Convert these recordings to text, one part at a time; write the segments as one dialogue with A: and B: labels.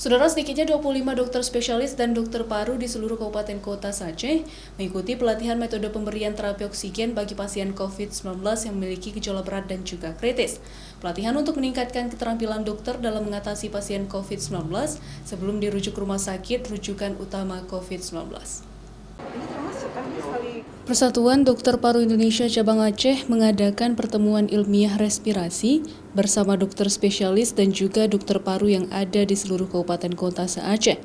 A: Saudara, sedikitnya 25 dokter spesialis dan dokter paru di seluruh kabupaten kota Aceh mengikuti pelatihan metode pemberian terapi oksigen bagi pasien COVID-19 yang memiliki gejala berat dan juga kritis. Pelatihan untuk meningkatkan keterampilan dokter dalam mengatasi pasien COVID-19 sebelum dirujuk rumah sakit rujukan utama COVID-19. Persatuan Dokter Paru Indonesia Cabang Aceh mengadakan pertemuan ilmiah respirasi bersama dokter spesialis dan juga dokter paru yang ada di seluruh kabupaten kota se-Aceh.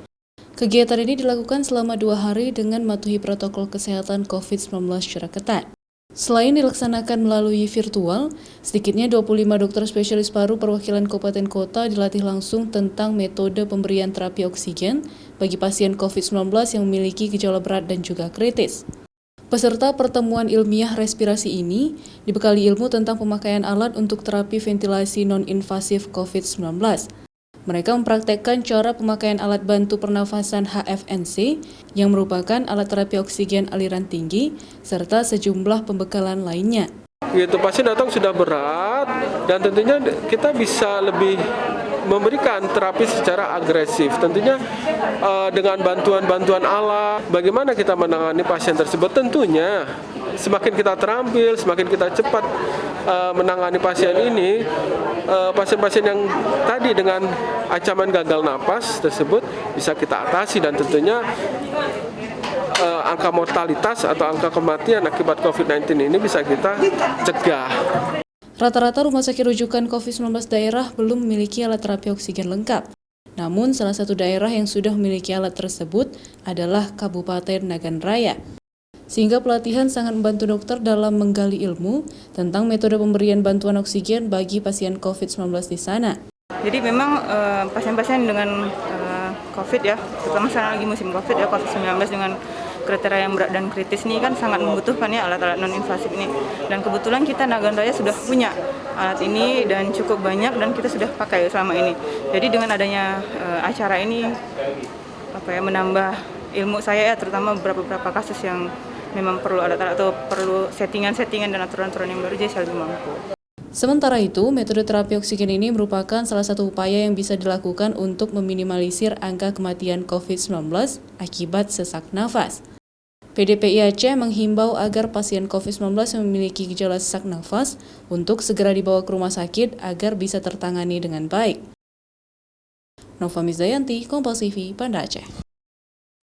A: Kegiatan ini dilakukan selama 2 hari dengan mematuhi protokol kesehatan COVID-19 secara ketat. Selain dilaksanakan melalui virtual, sedikitnya 25 dokter spesialis paru perwakilan kabupaten kota dilatih langsung tentang metode pemberian terapi oksigen bagi pasien COVID-19 yang memiliki gejala berat dan juga kritis. Peserta pertemuan ilmiah respirasi ini dibekali ilmu tentang pemakaian alat untuk terapi ventilasi non-invasif COVID-19. Mereka mempraktekkan cara pemakaian alat bantu pernafasan HFNC yang merupakan alat terapi oksigen aliran tinggi serta sejumlah pembekalan lainnya.
B: Pasien datang sudah berat dan tentunya kita bisa lebih memberikan terapi secara agresif. Tentunya dengan bantuan alat, bagaimana kita menangani pasien tersebut. Tentunya semakin kita terampil, semakin kita cepat menangani pasien ini, pasien-pasien yang tadi dengan ancaman gagal napas tersebut bisa kita atasi dan tentunya angka mortalitas atau angka kematian akibat COVID-19 ini bisa kita cegah.
A: Rata-rata rumah sakit rujukan COVID-19 daerah belum memiliki alat terapi oksigen lengkap. Namun, salah satu daerah yang sudah memiliki alat tersebut adalah Kabupaten Nagan Raya. Sehingga pelatihan sangat membantu dokter dalam menggali ilmu tentang metode pemberian bantuan oksigen bagi pasien COVID-19 di sana.
C: Jadi memang pasien-pasien dengan COVID ya, terutama sekarang lagi musim COVID ya, COVID-19 dengan kriteria yang berat dan kritis ini kan sangat membutuhkan ya alat-alat non-invasif ini. Dan kebetulan kita Nagan Raya sudah punya alat ini dan cukup banyak dan kita sudah pakai selama ini. Jadi dengan adanya acara ini menambah ilmu saya ya, terutama beberapa kasus yang memang perlu alat-alat atau perlu settingan-settingan dan aturan-aturan yang baru, jadi saya lebih mampu.
A: Sementara itu, metode terapi oksigen ini merupakan salah satu upaya yang bisa dilakukan untuk meminimalisir angka kematian COVID-19 akibat sesak nafas. PDPI Aceh menghimbau agar pasien COVID-19 yang memiliki gejala sesak nafas untuk segera dibawa ke rumah sakit agar bisa tertangani dengan baik. Nova Mizayanti, Kompas TV, Banda Aceh.